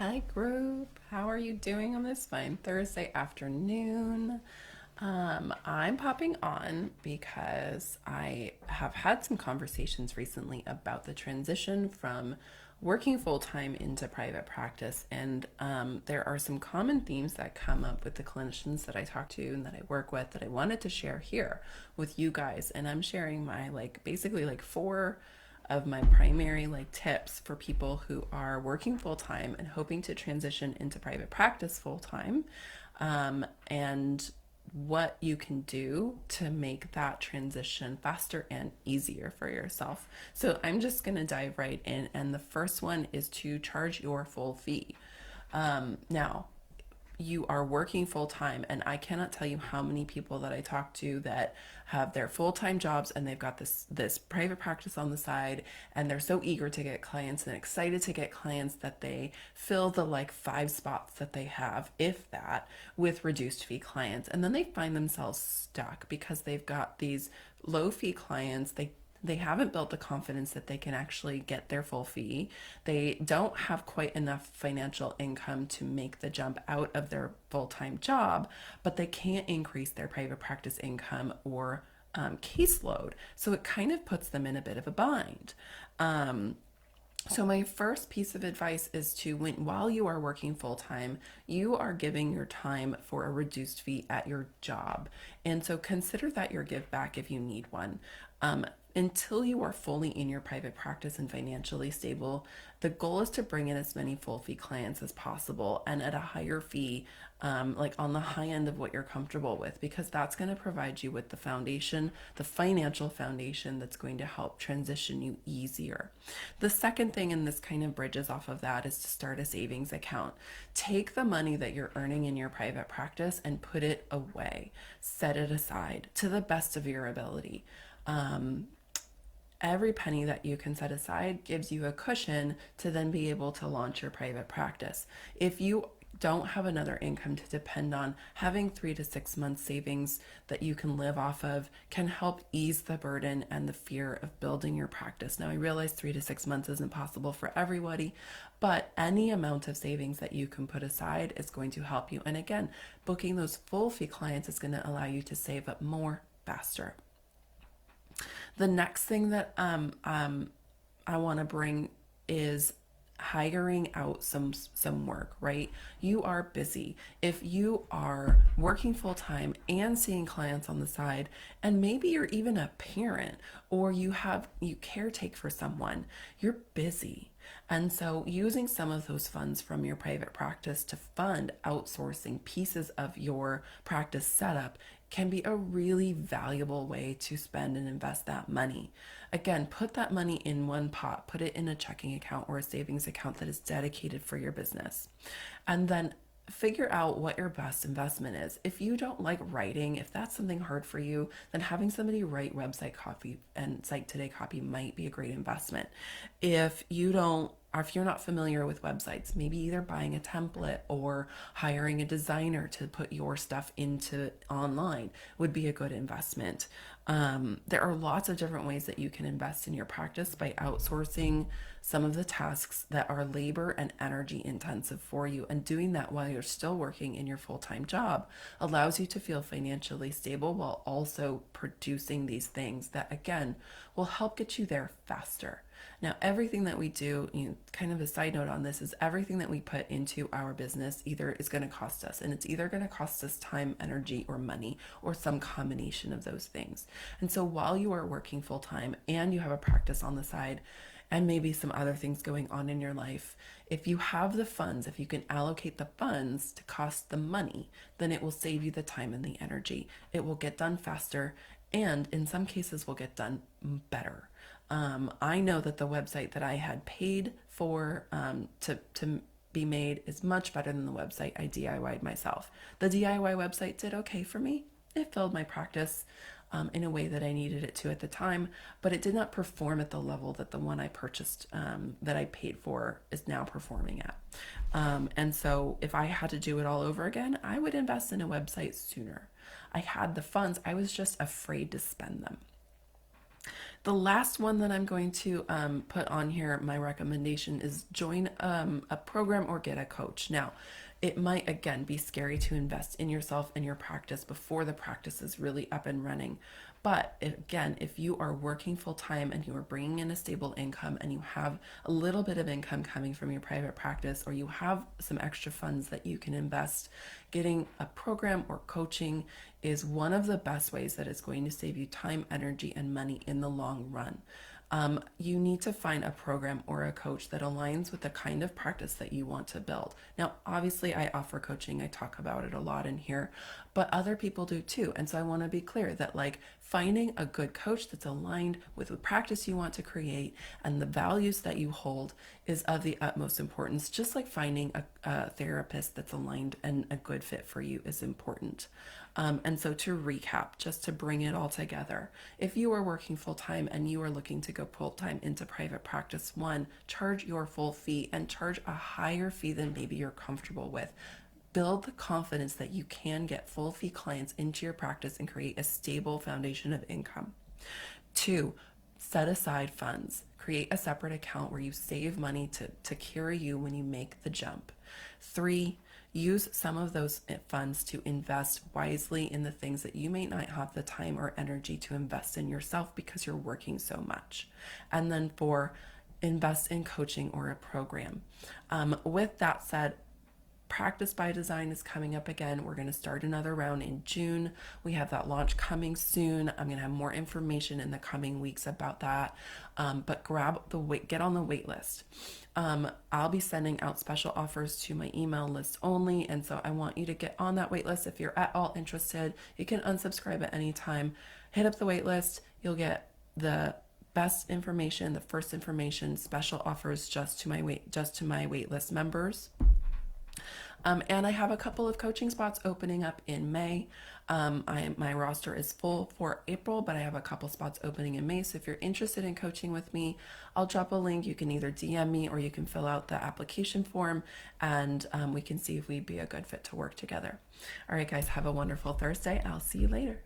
Hi, group. How are you doing on this fine Thursday afternoon? I'm popping on because I have had some conversations recently about the transition from working full time into private practice. And there are some common themes that come up with the clinicians that I talk to and that I work with that I wanted to share here with you guys. And I'm sharing my basically four of my primary tips for people who are working full time and hoping to transition into private practice full time, and what you can do to make that transition faster and easier for yourself. So I'm just going to dive right in, and the first one is to charge your full fee. Now, you are working full time, and I cannot tell you how many people that I talk to that have their full-time jobs and they've got this private practice on the side, and they're so eager to get clients and excited to get clients that they fill the 5 spots that they have, if that, with reduced fee clients, and then they find themselves stuck because they've got these low fee clients. They haven't built the confidence that they can actually get their full fee. They don't have quite enough financial income to make the jump out of their full time job, but they can't increase their private practice income or caseload. So it kind of puts them in a bit of a bind. So my first piece of advice is while you are working full time, you are giving your time for a reduced fee at your job. And so consider that your give back if you need one. Until you are fully in your private practice and financially stable, the goal is to bring in as many full fee clients as possible and at a higher fee, like on the high end of what you're comfortable with, because that's going to provide you with the foundation, the financial foundation that's going to help transition you easier. The second thing, and this kind of bridges off of that, is to start a savings account. Take the money that you're earning in your private practice and put it away, set it aside to the best of your ability. Every penny that you can set aside gives you a cushion to then be able to launch your private practice. If you don't have another income to depend on, having 3 to 6 months savings that you can live off of can help ease the burden and the fear of building your practice. Now, I realize 3 to 6 months isn't possible for everybody, but any amount of savings that you can put aside is going to help you. And again, booking those full fee clients is going to allow you to save up more faster. The next thing that I want to bring is hiring out some work, right? You are busy. If you are working full time and seeing clients on the side, and maybe you're even a parent or you caretake for someone, you're busy. And so using some of those funds from your private practice to fund outsourcing pieces of your practice setup can be a really valuable way to spend and invest that money. Again, put that money in one pot, put it in a checking account or a savings account that is dedicated for your business. And then figure out what your best investment is. If you don't like writing, if that's something hard for you, then having somebody write website copy and site today copy might be a great investment. If you don't or if you're not familiar with websites, maybe either buying a template or hiring a designer to put your stuff into online would be a good investment. There are lots of different ways that you can invest in your practice by outsourcing some of the tasks that are labor and energy intensive for you. And doing that while you're still working in your full-time job allows you to feel financially stable while also producing these things that, again, will help get you there faster. Now, everything that we do, kind of a side note on this, is everything that we put into our business either is going to cost us, and it's either going to cost us time, energy, or money, or some combination of those things. And so while you are working full time and you have a practice on the side, and maybe some other things going on in your life, if you have the funds, if you can allocate the funds to cost the money, then it will save you the time and the energy. It will get done faster, and in some cases will get done better. I know that the website that I had paid for to be made is much better than the website I DIY'd myself. The DIY website did okay for me. It filled my practice in a way that I needed it to at the time, but it did not perform at the level that the one I purchased, that I paid for, is now performing at. And so if I had to do it all over again, I would invest in a website sooner. I had the funds, I was just afraid to spend them. The last one that I'm going to put on here, my recommendation is join a program or get a coach. Now, it might again be scary to invest in yourself and your practice before the practice is really up and running. But again, if you are working full time and you are bringing in a stable income and you have a little bit of income coming from your private practice, or you have some extra funds that you can invest, getting a program or coaching is one of the best ways that is going to save you time, energy, and money in the long run. You need to find a program or a coach that aligns with the kind of practice that you want to build. Now, obviously, I offer coaching, I talk about it a lot in here, but other people do too. And so I want to be clear that, like, finding a good coach that's aligned with the practice you want to create and the values that you hold is of the utmost importance, just like finding a therapist that's aligned and a good fit for you is important. And so to recap, just to bring it all together, if you are working full time and you are looking to go full time into private practice, one, charge your full fee and charge a higher fee than maybe you're comfortable with. Build the confidence that you can get full fee clients into your practice and create a stable foundation of income. Two, set aside funds. Create a separate account where you save money to carry you when you make the jump. Three, use some of those funds to invest wisely in the things that you may not have the time or energy to invest in yourself because you're working so much. And then four, invest in coaching or a program. With that said, Practice by Design is coming up again. We're going to start another round in June. We have that launch coming soon. I'm going to have more information in the coming weeks about that. But get on the wait list. I'll be sending out special offers to my email list only. And so I want you to get on that wait list. If you're at all interested, you can unsubscribe at any time. Hit up the wait list. You'll get the best information, the first information, special offers just to my wait list members. And I have a couple of coaching spots opening up in May. My roster is full for April, but I have a couple spots opening in May. So if you're interested in coaching with me, I'll drop a link. You can either DM me or you can fill out the application form, and we can see if we'd be a good fit to work together. All right, guys, have a wonderful Thursday. I'll see you later.